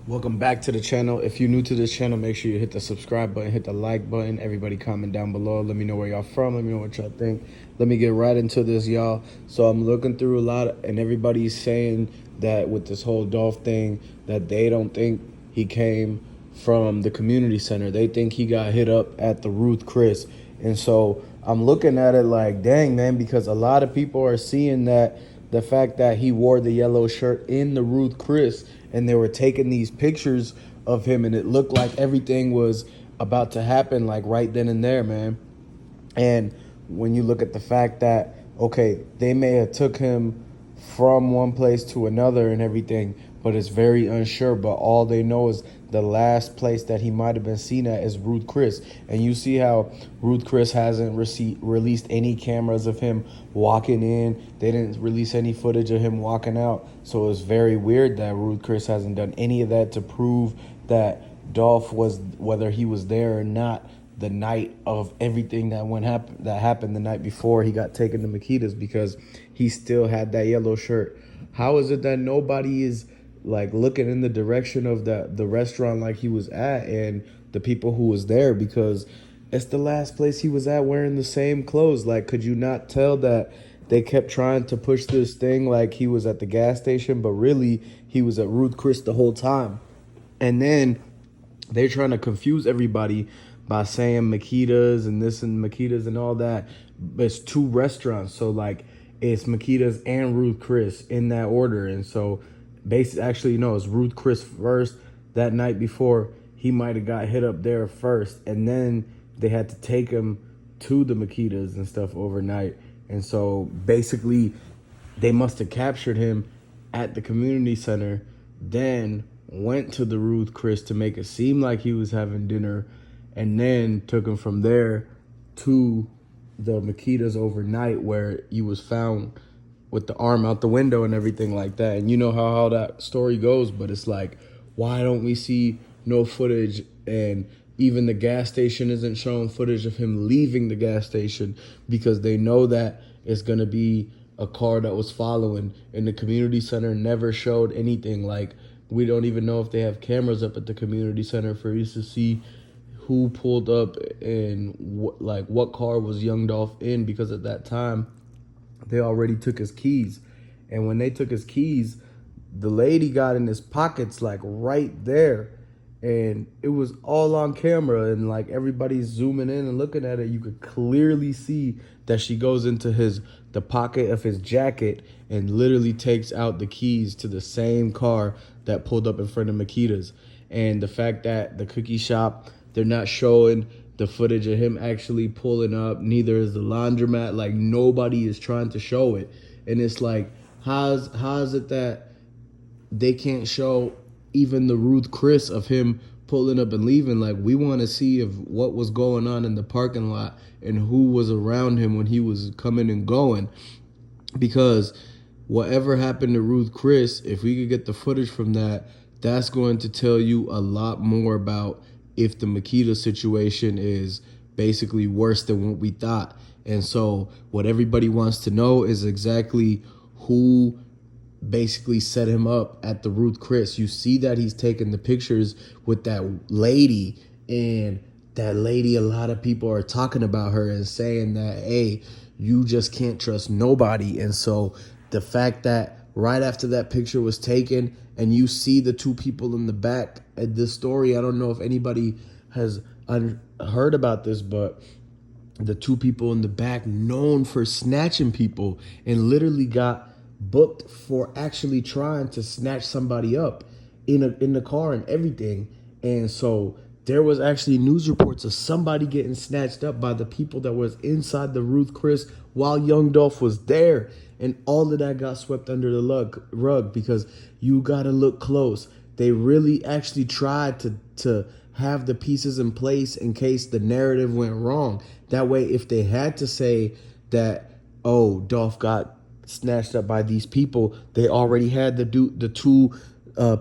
Welcome back to the channel. If you're new to this channel, make sure you hit the subscribe button, hit the like button. Everybody comment down below. Let me know where y'all from. Let me know what y'all think. Let me get right into this, y'all. So I'm looking through a lot, and everybody's saying that with this whole Dolph thing, that they don't think he came from the community center. They think he got hit up at the Ruth Chris. And so I'm looking at it like, dang, man, because a lot of people are seeing that the fact that he wore the yellow shirt in the Ruth Chris, and they were taking these pictures of him, and it looked like everything was about to happen, like right then and there, man. And when you look at the fact that, okay, they may have took him from one place to another and everything, but it's very unsure. But all they know is the last place that he might have been seen at is Ruth Chris. And you see how Ruth Chris hasn't released any cameras of him walking in. They didn't release any footage of him walking out. So it's very weird that Ruth Chris hasn't done any of that to prove that Dolph was, whether he was there or not, the night of everything that happened the night before he got taken to Makedas, because he still had that yellow shirt. How is it that nobody is like looking in the direction of the restaurant like he was at and the people who was there? Because it's the last place he was at wearing the same clothes. Like, could you not tell that they kept trying to push this thing like he was at the gas station, but really he was at Ruth Chris the whole time? And then they're trying to confuse everybody by saying Makedas and this and Makedas and all that. But it's two restaurants, so like it's Makedas and Ruth Chris in that order. And so basically, actually, no, it's Ruth Chris first. That night before, he might have got hit up there first, and then they had to take him to the Makedas and stuff overnight. And so basically, they must have captured him at the community center, then went to the Ruth Chris to make it seem like he was having dinner, and then took him from there to the Makedas overnight, where he was found with the arm out the window and everything like that. And you know how that story goes, but it's like, why don't we see no footage? And even the gas station isn't showing footage of him leaving the gas station, because they know that it's going to be a car that was following. And the community center never showed anything. Like, we don't even know if they have cameras up at the community center for us to see who pulled up and what car was Young Dolph in, because at that time they already took his keys. And when they took his keys, the lady got in his pockets like right there, and it was all on camera, and like everybody's zooming in and looking at it, you could clearly see that she goes into the pocket of his jacket and literally takes out the keys to the same car that pulled up in front of Makedas. And the fact that the cookie shop, they're not showing the footage of him actually pulling up, neither is the laundromat. Like, nobody is trying to show it. And it's like, how is it that they can't show even the Ruth Chris of him pulling up and leaving? Like, we want to see of what was going on in the parking lot and who was around him when he was coming and going. Because whatever happened to Ruth Chris, if we could get the footage from that, that's going to tell you a lot more about if the Makedas situation is basically worse than what we thought. And so what everybody wants to know is exactly who basically set him up at the Ruth Chris. You see that he's taking the pictures with that lady, and that lady, a lot of people are talking about her and saying that, hey, you just can't trust nobody. And so the fact that right after that picture was taken, and you see the two people in the back at this story, I don't know if anybody has heard about this, but the two people in the back known for snatching people and literally got booked for actually trying to snatch somebody up in the car and everything. And so there was actually news reports of somebody getting snatched up by the people that was inside the Ruth Chris while Young Dolph was there. And all of that got swept under the rug, because you got to look close. They really actually tried to have the pieces in place in case the narrative went wrong. That way, if they had to say that, oh, Dolph got snatched up by these people, they already had the two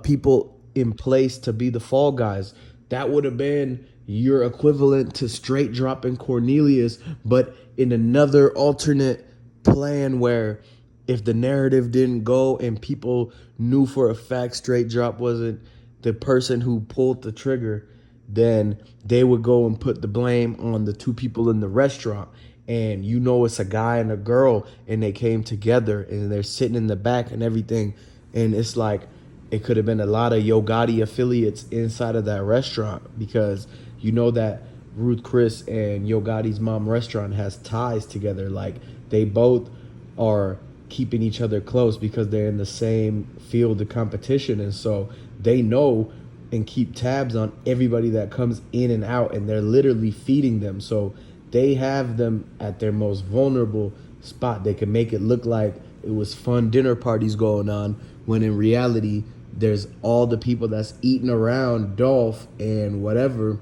people in place to be the fall guys. That would have been your equivalent to straight dropping Cornelius, but in another alternate plan where if the narrative didn't go and people knew for a fact straight drop wasn't the person who pulled the trigger, then they would go and put the blame on the two people in the restaurant. And you know it's a guy and a girl, and they came together and they're sitting in the back and everything. And it's like it could have been a lot of Yo Gotti affiliates inside of that restaurant, because you know that Ruth Chris and Yo Gotti's mom restaurant has ties together. Like they both are keeping each other close because they're in the same field of competition, and so they know and keep tabs on everybody that comes in and out, and they're literally feeding them. So they have them at their most vulnerable spot. They can make it look like it was fun dinner parties going on, when in reality there's all the people that's eating around Dolph and whatever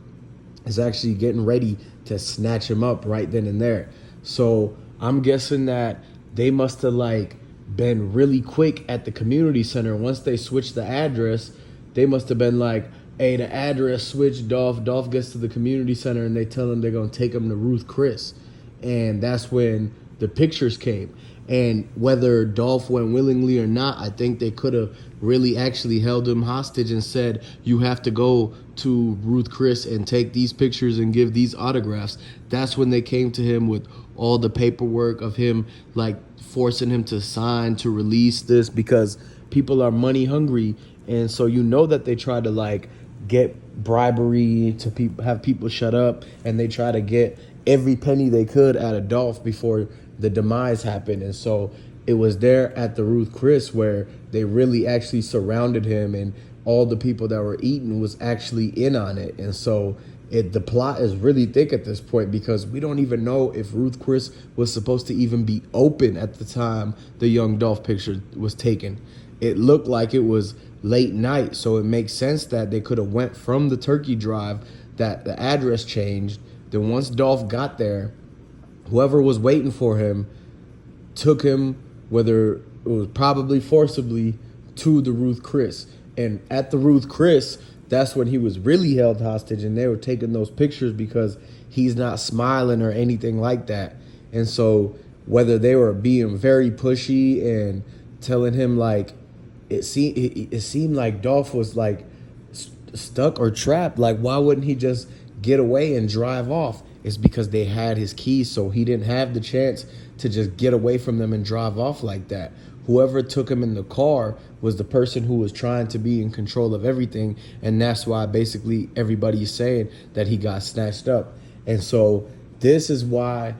is actually getting ready to snatch him up right then and there. So I'm guessing that they must have like been really quick at the community center. Once they switched the address, they must have been like, hey, the address switched. Dolph gets to the community center, and they tell him they're going to take him to Ruth Chris. And that's when the pictures came. And whether Dolph went willingly or not, I think they could have really actually held him hostage and said, you have to go to Ruth Chris and take these pictures and give these autographs. That's when they came to him with all the paperwork of him like forcing him to sign to release this, because people are money hungry. And so you know that they try to like get bribery to have people shut up, and they try to get every penny they could out of Dolph before the demise happened. And so it was there at the Ruth Chris where they really actually surrounded him, and all the people that were eating was actually in on it. And so the plot is really thick at this point, because we don't even know if Ruth Chris was supposed to even be open at the time the young Dolph picture was taken. It looked like it was late night, so it makes sense that they could have went from the turkey drive, that the address changed. Then once Dolph got there, whoever was waiting for him took him, whether it was probably forcibly, to the Ruth Chris. And at the Ruth Chris, that's when he was really held hostage, and they were taking those pictures because he's not smiling or anything like that. And so whether they were being very pushy and telling him like, it seemed like Dolph was like stuck or trapped. Like, why wouldn't he just get away and drive off? It's because they had his keys, so he didn't have the chance to just get away from them and drive off like that. Whoever took him in the car was the person who was trying to be in control of everything, and that's why basically everybody is saying that he got snatched up. And so this is why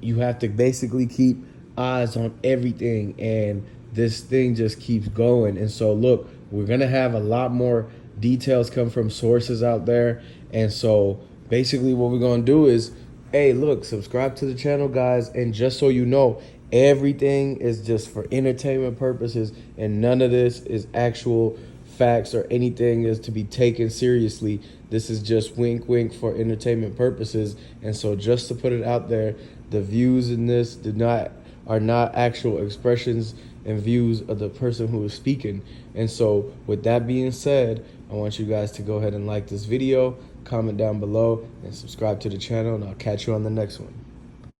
you have to basically keep eyes on everything, and this thing just keeps going. And so look, we're gonna have a lot more details come from sources out there. And so basically what we're gonna do is, hey, look, subscribe to the channel, guys. And just so you know, everything is just for entertainment purposes, and none of this is actual facts or anything is to be taken seriously. This is just wink wink for entertainment purposes. And so just to put it out there, the views in this are not actual expressions and views of the person who is speaking. And so with that being said, I want you guys to go ahead and like this video, comment down below, and subscribe to the channel, and I'll catch you on the next one.